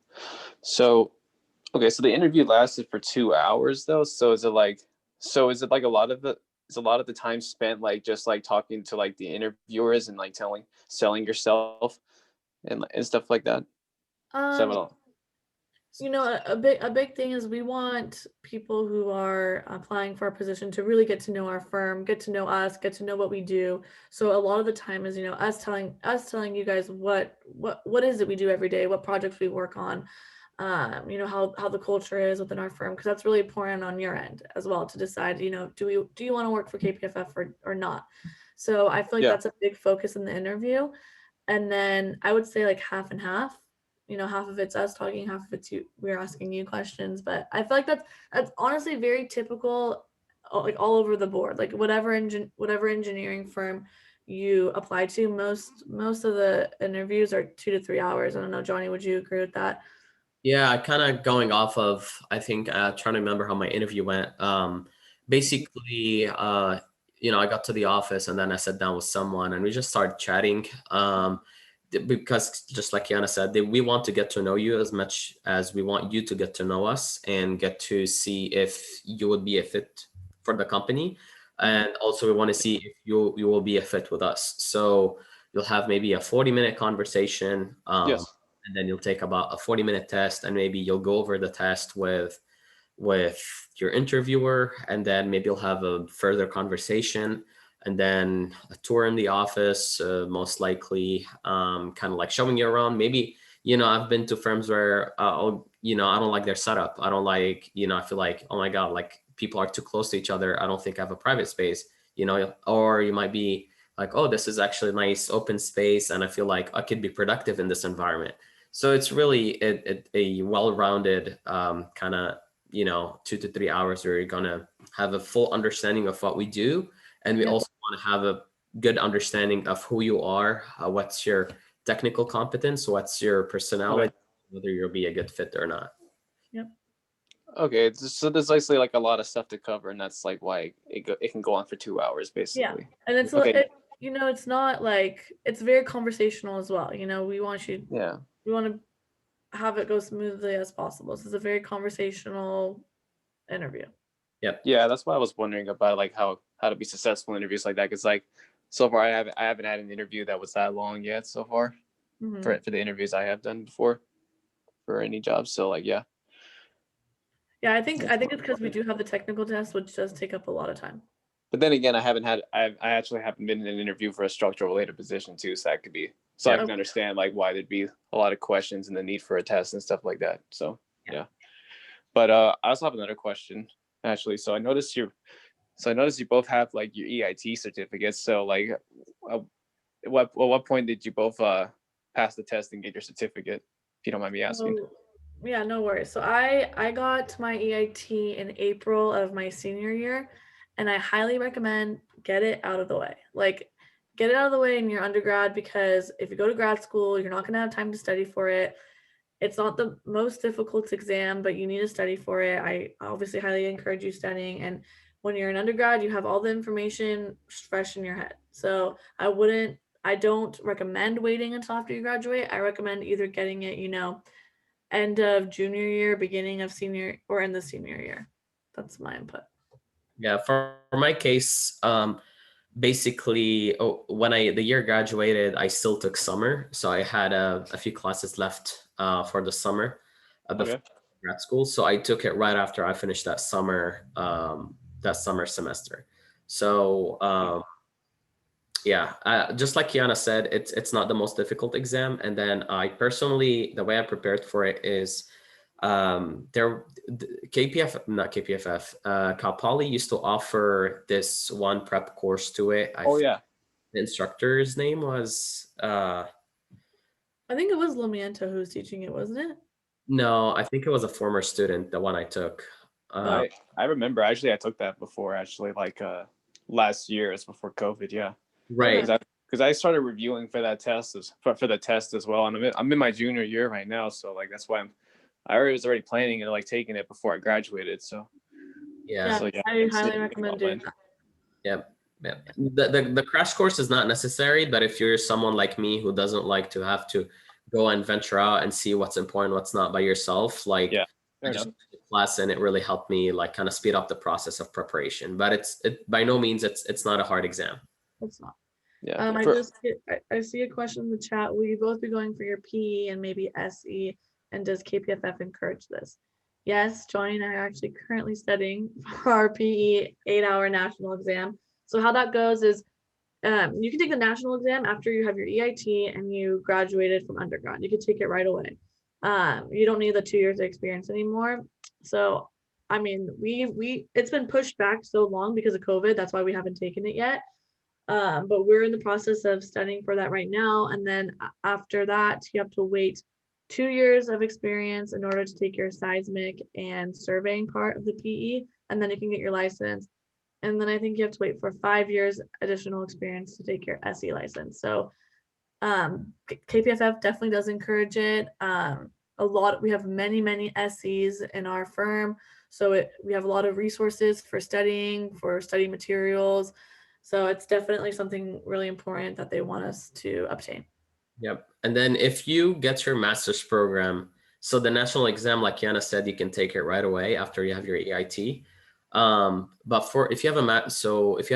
So, okay, so the interview lasted for 2 hours though. So is it like a lot of the time spent like just like talking to like the interviewers and like selling yourself and stuff like that? A big thing is we want people who are applying for our position to really get to know our firm, get to know us, get to know what we do. So a lot of the time is, us telling you guys what is it we do every day, what projects we work on, how the culture is within our firm, because that's really important on your end as well to decide, do you want to work for KPFF or not? So I feel like that's a big focus in the interview. And then I would say like half and half. Half of it's us talking, half of it's we're asking you questions. But I feel like that's honestly very typical, like all over the board. Like whatever engineering firm you apply to, most of the interviews are 2 to 3 hours. I don't know, Johnny, would you agree with that? Yeah, kind of going off of, I think, trying to remember how my interview went. Basically, I got to the office and then I sat down with someone and we just started chatting. Because just like Yana said, we want to get to know you as much as we want you to get to know us and get to see if you would be a fit for the company. And also we want to see if you will be a fit with us. So you'll have maybe a 40-minute conversation. Yes. And then you'll take about a 40-minute test, and maybe you'll go over the test with your interviewer, and then maybe you'll have a further conversation, and then a tour in the office, most likely, kind of like showing you around. Maybe, I've been to firms where, I don't like their setup. I don't like, I feel like, oh my God, like people are too close to each other. I don't think I have a private space, or you might be like, oh, this is actually a nice open space, and I feel like I could be productive in this environment. So it's really a well-rounded kind of, 2 to 3 hours where you're gonna have a full understanding of what we do, and we Yep. also want to have a good understanding of who you are, what's your technical competence, what's your personality, whether you'll be a good fit or not. Okay, so there's basically like a lot of stuff to cover, and that's like why it can go on for 2 hours basically. And it's Okay. it's not like, it's very conversational as well. We want to have it go smoothly as possible. So it's a very conversational interview. Yeah, that's why I was wondering about like how to be successful in interviews like that. Because like so far I haven't had an interview that was that long yet so far Mhm. for the interviews I have done before for any job. So like yeah. Yeah, I think it's because we do have the technical test, which does take up a lot of time. But then again, I actually haven't been in an interview for a structural related position too, so that could be so I can understand like why there'd be a lot of questions and the need for a test and stuff like that. So yeah. But I also have another question actually. So I noticed you both have like your EIT certificates. So like, at what point did you both pass the test and get your certificate? If you don't mind me asking. Yeah, no worries. So I got my EIT in April of my senior year, and I highly recommend get it out of the way. Like, get it out of the way in your undergrad, because if you go to grad school, you're not going to have time to study for it. It's not the most difficult exam, but you need to study for it. I obviously highly encourage you studying. And when you're an undergrad, you have all the information fresh in your head. So I don't recommend waiting until after you graduate. I recommend either getting it, end of junior year, beginning of senior, or in the senior year. That's my input. Yeah, for my case, basically, when the year graduated, I still took summer, so I had a few classes left for the summer before grad school. So I took it right after I finished that summer semester. So yeah, just like Kiana said, it's not the most difficult exam. And then I personally, the way I prepared for it is Cal Poly used to offer this one prep course to it. The instructor's name was I think it was Lamiento who was teaching it, wasn't it? No, I think it was a former student, the one I took. I remember actually I took that before actually like last year. It's before COVID. Yeah. Right. Because I started reviewing for that test for the test as well, and I'm in my junior year right now, so like that's why I was already planning and like taking it before I graduated. So yeah, I highly recommend doing that. Yeah. The crash course is not necessary, but if you're someone like me who doesn't like to have to go and venture out and see what's important, what's not by yourself, like I just took the class and it really helped me like kind of speed up the process of preparation. But it by no means it's not a hard exam. It's not. Yeah. I see a question in the chat. Will you both be going for your PE and maybe SE? And does KPFF encourage this? Yes, Johnny and I are actually currently studying for our PE 8-hour national exam. So how that goes is you can take the national exam after you have your EIT and you graduated from undergrad. You can take it right away. You don't need the 2 years of experience anymore. So, I mean, it's been pushed back so long because of COVID. That's why we haven't taken it yet. But we're in the process of studying for that right now. And then after that, you have to wait 2 years of experience in order to take your seismic and surveying part of the PE, and then you can get your license. And then I think you have to wait for 5 years additional experience to take your SE license. So KPFF definitely does encourage it. We have many SEs in our firm. So we have a lot of resources for studying, for study materials. So it's definitely something really important that they want us to obtain. Yep. And then if you get your master's program, so the national exam, like Yana said, you can take it right away after you have your EIT. But if you have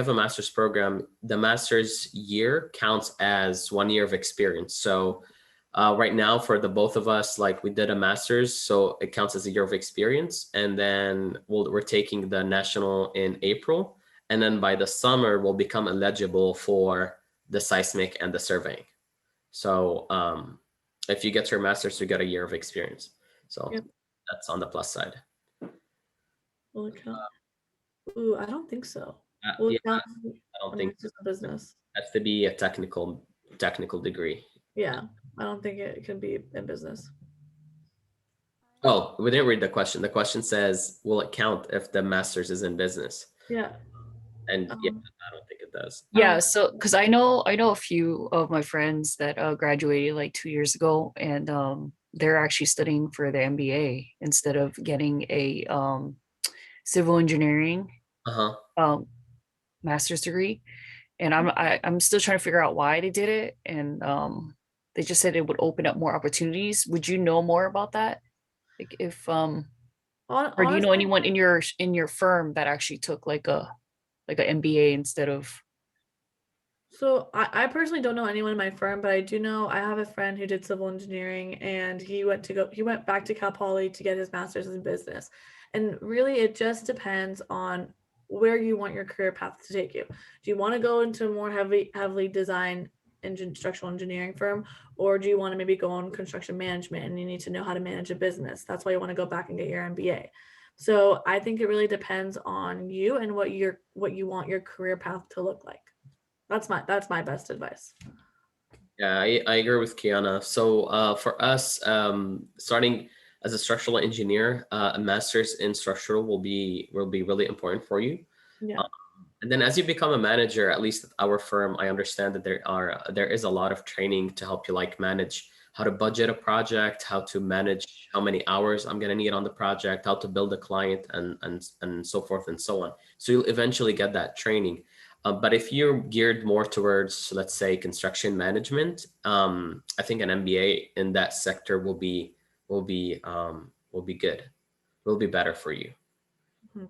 a master's program, the master's year counts as 1 year of experience. So right now for the both of us, like we did a master's, so it counts as a year of experience. And then we're taking the national in April. And then by the summer, we'll become eligible for the seismic and the surveying. So if you get your master's, you get a year of experience. So that's on the plus side. Will it count? Ooh, I don't think so. I don't think so. Business. Has to be a technical degree. Yeah, I don't think it can be in business. Oh, we didn't read the question. The question says, will it count if the master's is in business? Yeah. And yeah, Um, I don't think it does. Yeah, so because I know a few of my friends that graduated like 2 years ago, and they're actually studying for the MBA instead of getting a civil engineering Uh-huh. master's degree. And I'm still trying to figure out why they did it, and they just said it would open up more opportunities. Would you know more about that? Like if or do you know honestly, anyone in your firm that actually took like an MBA instead of? so I personally don't know anyone in my firm, but I do know I have a friend who did civil engineering, and he went back to Cal Poly to get his master's in business. And really it just depends on where you want your career path to take you. Do you want to go into a more heavily design structural engineering firm, or do you want to maybe go on construction management and you need to know how to manage a business? That's why you want to go back and get your MBA. So I think it really depends on you and what you want your career path to look like. That's my best advice. Yeah, I agree with Kiana. So for us, starting as a structural engineer, a master's in structural will be really important for you. Yeah. And then as you become a manager, at least at our firm, I understand that there is a lot of training to help you like manage how to budget a project, how to manage how many hours I'm gonna need on the project, how to build a client, and so forth and so on. So you'll eventually get that training. But if you're geared more towards, let's say, construction management, I think an MBA in that sector will be good, will be better for you. Mhm.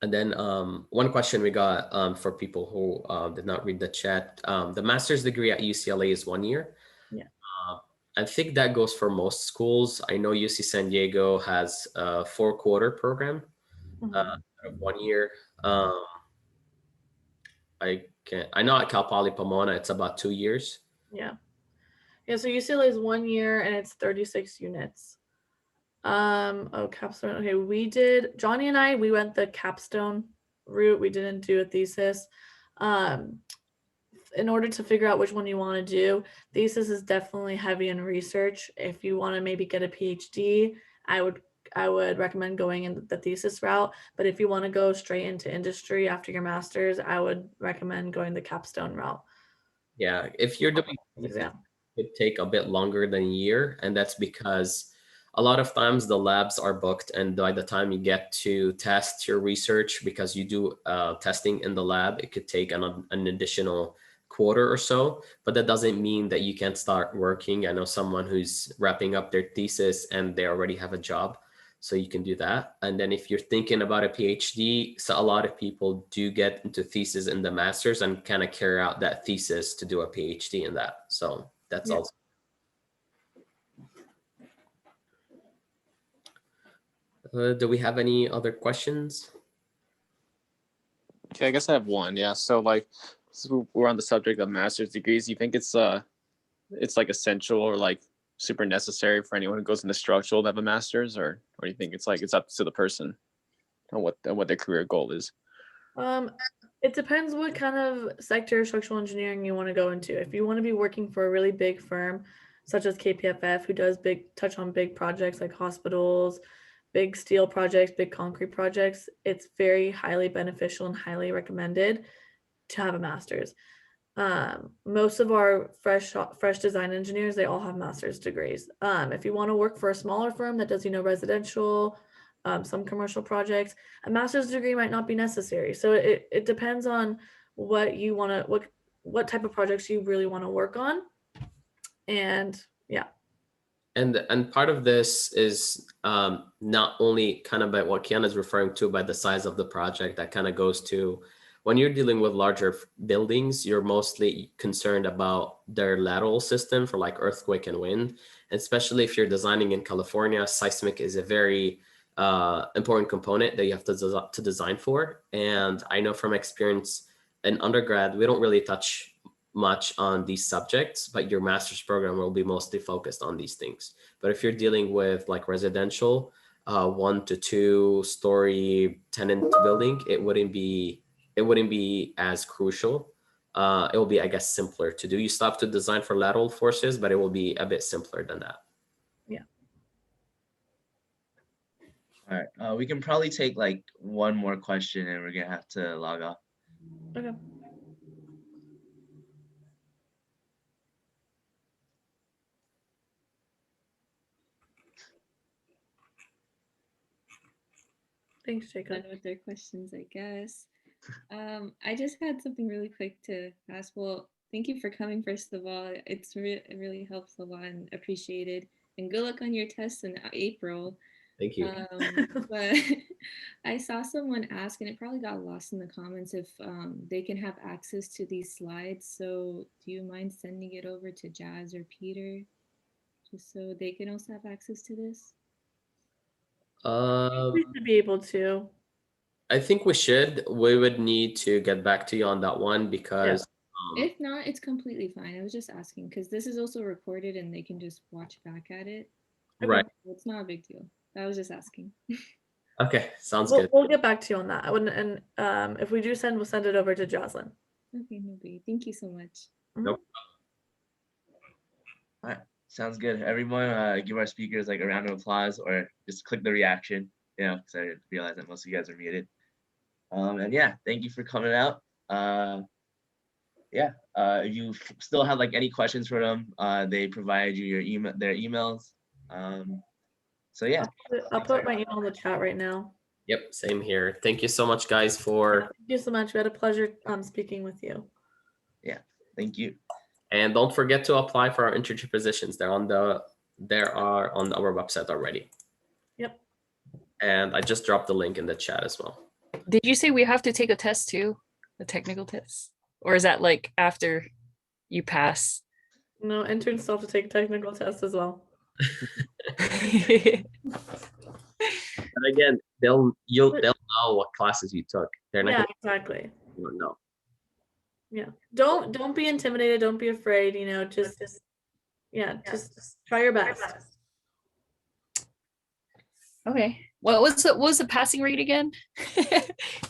And then one question we got for people who did not read the chat, the master's degree at UCLA is 1 year. Yeah. I think that goes for most schools. I know UC San Diego has a 4-quarter program Mhm. of 1 year. I know at Cal Poly Pomona, it's about 2 years. Yeah. Yeah. So UCLA is 1 year and it's 36 units. Capstone. Okay, Johnny and I, we went the capstone route. We didn't do a thesis. In order to figure out which one you want to do, thesis is definitely heavy in research. If you want to maybe get a PhD, I would recommend going in the thesis route. But if you want to go straight into industry after your master's, I would recommend going the capstone route. Yeah, if you're doing exam, it could take a bit longer than a year, and that's because a lot of times the labs are booked, and by the time you get to test your research, because you do testing in the lab, it could take an additional quarter or so. But that doesn't mean that you can't start working. I know someone who's wrapping up their thesis and they already have a job, so you can do that. And then if you're thinking about a PhD, so a lot of people do get into thesis in the masters and kind of carry out that thesis to do a PhD in that. So that's Yeah. also. Do we have any other questions? Okay, I guess I have one. Yeah. So like, we're on the subject of master's degrees. You think it's like essential or like super necessary for anyone who goes into structural to have a master's, or do you think it's like it's up to the person and what their career goal is? It depends what kind of sector of structural engineering you want to go into. If you want to be working for a really big firm, such as KPFF, who does touch on big projects like hospitals, big steel projects, big concrete projects, it's very highly beneficial and highly recommended to have a master's. Most of our fresh design engineers, they all have master's degrees. If you want to work for a smaller firm that does, residential, some commercial projects, a master's degree might not be necessary. So it depends on what you want to, what type of projects you really want to work on. And yeah. And part of this is not only kind of by what Kiana is referring to by the size of the project, that kind of goes to when you're dealing with larger buildings, you're mostly concerned about their lateral system for like earthquake and wind. And especially if you're designing in California, seismic is a very important component that you have to design for. And I know from experience in undergrad, we don't really touch much on these subjects, but your master's program will be mostly focused on these things. But if you're dealing with like residential, 1 to 2 story tenant building, it wouldn't be as crucial. it will be, I guess, simpler to do. You still have to design for lateral forces, but it will be a bit simpler than that. All right. We can probably take like one more question and we're gonna have to log off. Okay. Thanks, Jacob. Done with their questions, I guess. I just had something really quick to ask. Well, thank you for coming, first of all. It really helps a lot and appreciated. And good luck on your tests in April. Thank you. But I saw someone ask, and it probably got lost in the comments, if they can have access to these slides. So do you mind sending it over to Jazz or Peter, just so they can also have access to this? We should be able to. I think we should. We would need to get back to you on that one because If not, it's completely fine. I was just asking because this is also recorded and they can just watch back at it. right. It's not a big deal. I was just asking. Okay, sounds We'll, good. we'll get back to you on that. I wouldn't, and if we do send, we'll send it over to Jocelyn. Okay, no big. Thank you so much. Nope. All right. Sounds good. Everyone, give our speakers like a round of applause or just click the reaction, you know, because I realized that most of you guys are muted. And yeah, thank you for coming out. Yeah, if you still have like any questions for them, they provide you their emails. So yeah. I'll put my email in the chat right now. Yep, same here. Thank you so much, guys, for. Thank you so much. We had a pleasure speaking with you. Yeah, thank you. And don't forget to apply for our internship positions. They are on our website already. Yep. And I just dropped the link in the chat as well. Did you say we have to take a test too? A technical test? Or is that like after you pass? No, interns still have to take technical tests as well. But again, they'll know what classes you took. They're not gonna, exactly. you don't know. Yeah. Don't be intimidated. Don't be afraid. You know, just try your best. Okay. What was the passing rate again?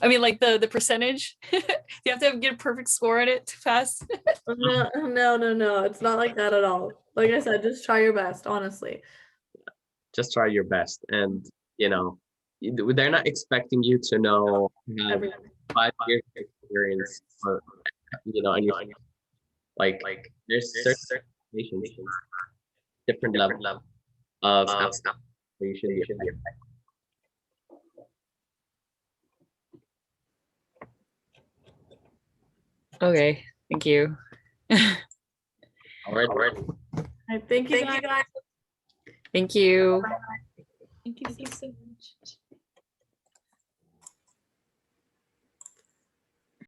I mean, like the percentage. You have to get a perfect score at it to pass. No. It's not like that at all. Like I said, just try your best, honestly. Just try your best, and you know, they're not expecting you to know 5 years of experience, or you know, and you're like there's certain different level of you should be. Okay, thank you. All right. Thank you guys. Thank you. Thank you so much.